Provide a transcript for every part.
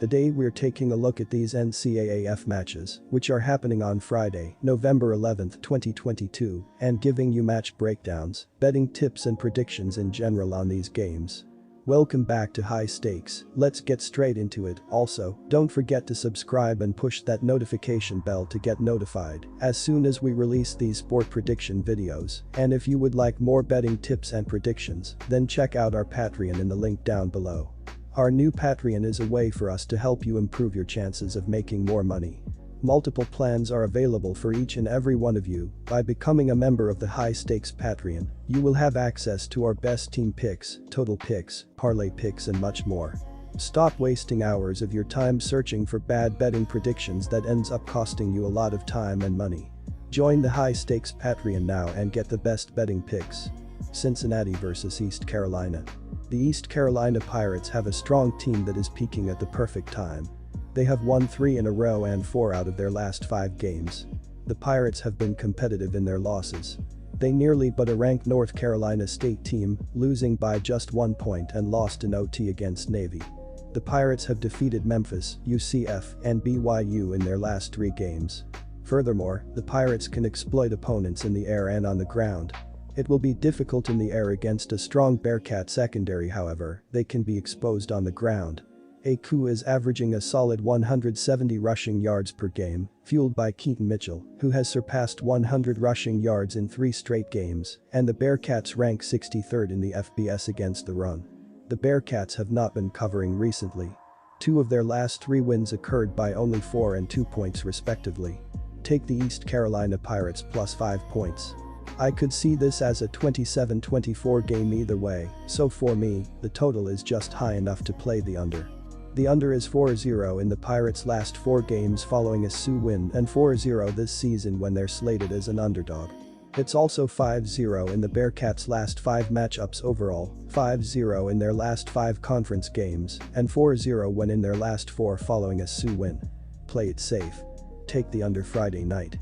Today we're taking a look at these NCAAF matches, which are happening on Friday, November 11th, 2022, and giving you match breakdowns, betting tips and predictions in general on these games. Welcome back to High Stakes, let's get straight into it. Also, don't forget to subscribe and push that notification bell to get notified as soon as we release these sport prediction videos. And if you would like more betting tips and predictions, then check out our Patreon in the link down below. Our new Patreon is a way for us to help you improve your chances of making more money. Multiple plans are available for each and every one of you. By becoming a member of the High Stakes Patreon, you will have access to our best team picks, total picks, parlay picks and much more. Stop wasting hours of your time searching for bad betting predictions that ends up costing you a lot of time and money. Join the High Stakes Patreon now and get the best betting picks. Cincinnati vs East Carolina. The East Carolina Pirates have a strong team that is peaking at the perfect time. They have won 3 in a row and 4 out of their last 5 games. The Pirates have been competitive in their losses. They nearly beat a ranked North Carolina State team, losing by just 1 point and lost in OT against Navy. The Pirates have defeated Memphis, UCF, and BYU in their last 3 games. Furthermore, the Pirates can exploit opponents in the air and on the ground. It will be difficult in the air against a strong Bearcat secondary, however, they can be exposed on the ground. AQ is averaging a solid 170 rushing yards per game, fueled by Keaton Mitchell, who has surpassed 100 rushing yards in 3 straight games, and the Bearcats rank 63rd in the FBS against the run. The Bearcats have not been covering recently. 2 of their last 3 wins occurred by only 4 and 2 points respectively. Take the East Carolina Pirates plus 5 points. I could see this as a 27-24 game either way, so for me, the total is just high enough to play the under. The under is 4-0 in the Pirates' last 4 games following a Sioux win and 4-0 this season when they're slated as an underdog. It's also 5-0 in the Bearcats' last 5 matchups overall, 5-0 in their last 5 conference games, and 4-0 when in their last 4 following a Sioux win. Play it safe. Take the under Friday night.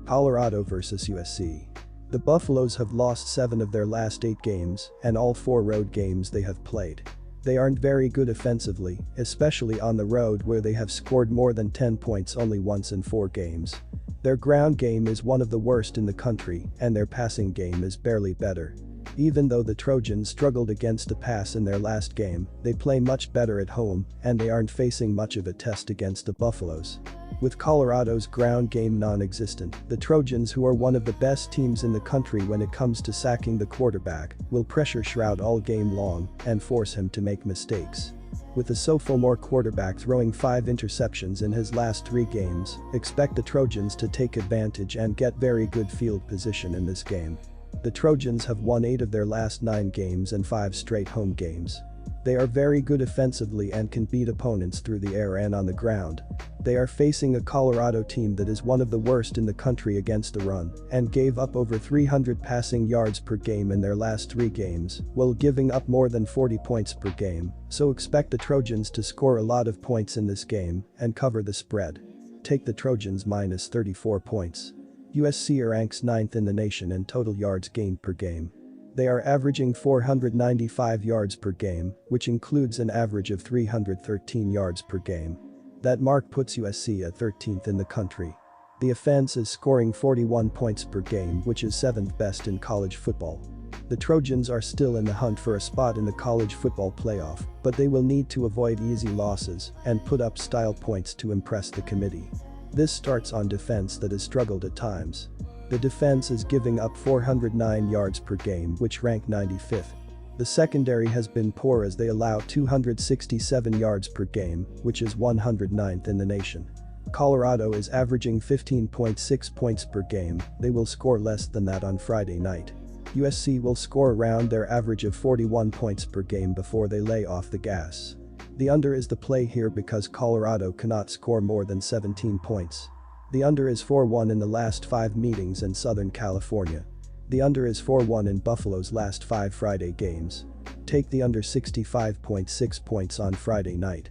Colorado vs USC. The Buffaloes have lost 7 of their last 8 games, and all 4 road games they have played. They aren't very good offensively, especially on the road where they have scored more than 10 points only once in 4 games. Their ground game is one of the worst in the country, and their passing game is barely better. Even though the Trojans struggled against the pass in their last game, they play much better at home, and they aren't facing much of a test against the Buffaloes. With Colorado's ground game non-existent, the Trojans, who are one of the best teams in the country when it comes to sacking the quarterback, will pressure Shroud all game long and force him to make mistakes. With the sophomore quarterback throwing 5 interceptions in his last 3 games, expect the Trojans to take advantage and get very good field position in this game. The Trojans have won 8 of their last 9 games and 5 straight home games. They are very good offensively and can beat opponents through the air and on the ground. They are facing a Colorado team that is one of the worst in the country against the run and gave up over 300 passing yards per game in their last 3 games, while giving up more than 40 points per game, so expect the Trojans to score a lot of points in this game and cover the spread. Take the Trojans minus 34 points. USC ranks 9th in the nation in total yards gained per game. They are averaging 495 yards per game, which includes an average of 313 yards per game. That mark puts USC at 13th in the country. The offense is scoring 41 points per game, which is 7th best in college football. The Trojans are still in the hunt for a spot in the college football playoff, but they will need to avoid easy losses and put up style points to impress the committee. This starts on defense that has struggled at times. The defense is giving up 409 yards per game, which rank 95th. The secondary has been poor as they allow 267 yards per game, which is 109th in the nation. Colorado is averaging 15.6 points per game, they will score less than that on Friday night. USC will score around their average of 41 points per game before they lay off the gas. The under is the play here because Colorado cannot score more than 17 points. The under is 4-1 in the last 5 meetings in Southern California. The under is 4-1 in Buffalo's last 5 Friday games. Take the under 65.6 points on Friday night.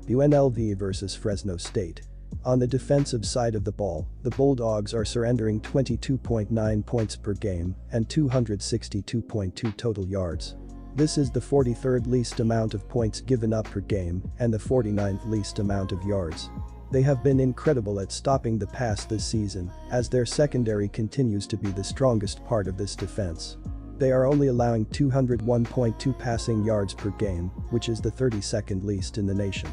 UNLV vs Fresno State. On the defensive side of the ball, the Bulldogs are surrendering 22.9 points per game and 262.2 total yards. This is the 43rd least amount of points given up per game and the 49th least amount of yards. They have been incredible at stopping the pass this season, as their secondary continues to be the strongest part of this defense. They are only allowing 201.2 passing yards per game, which is the 32nd least in the nation.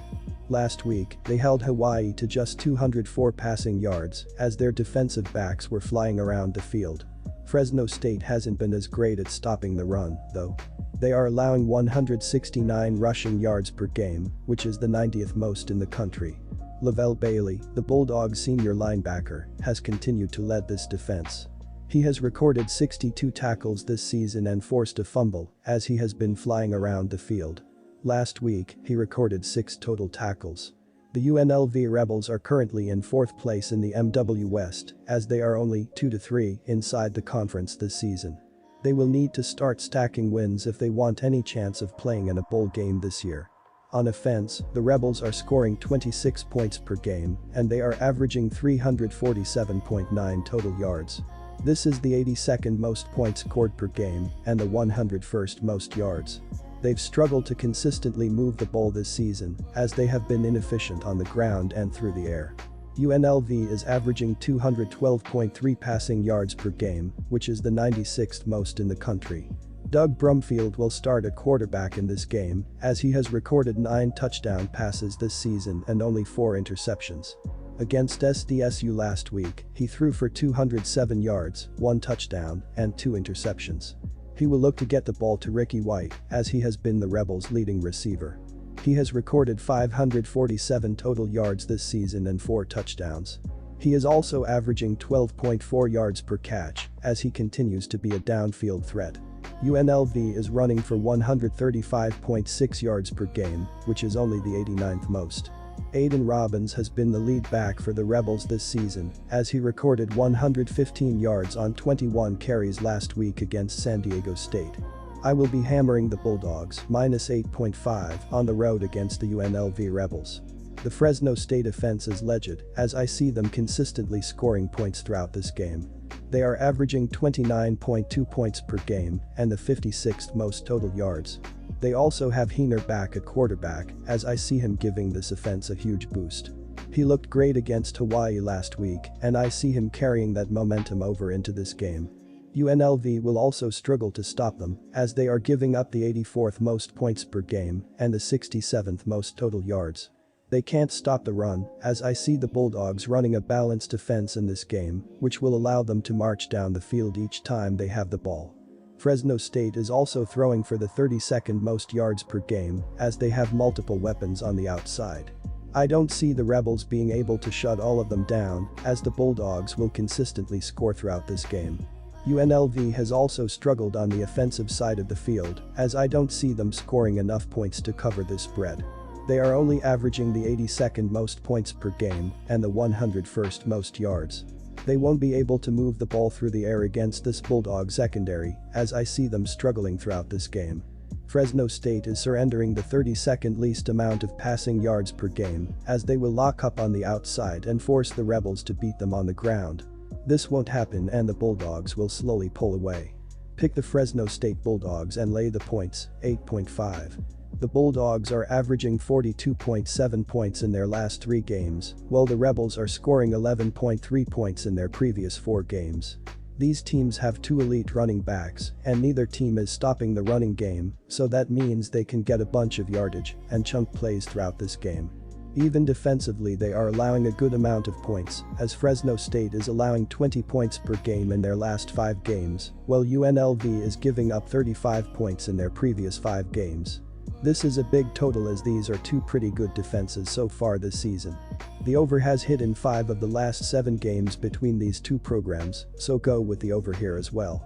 Last week, they held Hawaii to just 204 passing yards as their defensive backs were flying around the field. Fresno State hasn't been as great at stopping the run, though. They are allowing 169 rushing yards per game, which is the 90th most in the country. Lavelle Bailey, the Bulldogs' senior linebacker, has continued to lead this defense. He has recorded 62 tackles this season and forced a fumble as he has been flying around the field. Last week, he recorded 6 total tackles. The UNLV Rebels are currently in 4th place in the MW West as they are only 2-3 inside the conference this season. They will need to start stacking wins if they want any chance of playing in a bowl game this year. On offense, the Rebels are scoring 26 points per game and they are averaging 347.9 total yards. This is the 82nd most points scored per game and the 101st most yards. They've struggled to consistently move the ball this season as they have been inefficient on the ground and through the air. UNLV is averaging 212.3 passing yards per game, which is the 96th most in the country. Doug Brumfield will start at quarterback in this game as he has recorded 9 touchdown passes this season and only 4 interceptions. Against SDSU last week, he threw for 207 yards, 1 touchdown, and 2 interceptions. He will look to get the ball to Ricky White as he has been the Rebels' leading receiver. He has recorded 547 total yards this season and 4 touchdowns. He is also averaging 12.4 yards per catch as he continues to be a downfield threat. UNLV is running for 135.6 yards per game, which is only the 89th most. Aiden Robbins has been the lead back for the Rebels this season as he recorded 115 yards on 21 carries last week against San Diego State. I will be hammering the Bulldogs -8.5 on the road against the UNLV Rebels. The Fresno State offense is legit as I see them consistently scoring points throughout this game. They are averaging 29.2 points per game and the 56th most total yards. They also have Heener back at quarterback as I see him giving this offense a huge boost. He looked great against Hawaii last week and I see him carrying that momentum over into this game. UNLV will also struggle to stop them as they are giving up the 84th most points per game and the 67th most total yards. They can't stop the run as I see the Bulldogs running a balanced offense in this game, which will allow them to march down the field each time they have the ball. Fresno State is also throwing for the 32nd most yards per game as they have multiple weapons on the outside. I don't see the Rebels being able to shut all of them down as the Bulldogs will consistently score throughout this game. UNLV has also struggled on the offensive side of the field as I don't see them scoring enough points to cover this spread. They are only averaging the 82nd most points per game and the 101st most yards. They won't be able to move the ball through the air against this Bulldog secondary as I see them struggling throughout this game. Fresno State is surrendering the 32nd least amount of passing yards per game as they will lock up on the outside and force the Rebels to beat them on the ground. This won't happen and the Bulldogs will slowly pull away. Pick the Fresno State Bulldogs and lay the points, 8.5. The Bulldogs are averaging 42.7 points in their last 3 games, while the Rebels are scoring 11.3 points in their previous 4 games. These teams have 2 elite running backs, and neither team is stopping the running game, so that means they can get a bunch of yardage and chunk plays throughout this game. Even defensively they are allowing a good amount of points, as Fresno State is allowing 20 points per game in their last 5 games, while UNLV is giving up 35 points in their previous 5 games. This is a big total as these are 2 pretty good defenses so far this season. The over has hit in 5 of the last 7 games between these 2 programs, so go with the over here as well.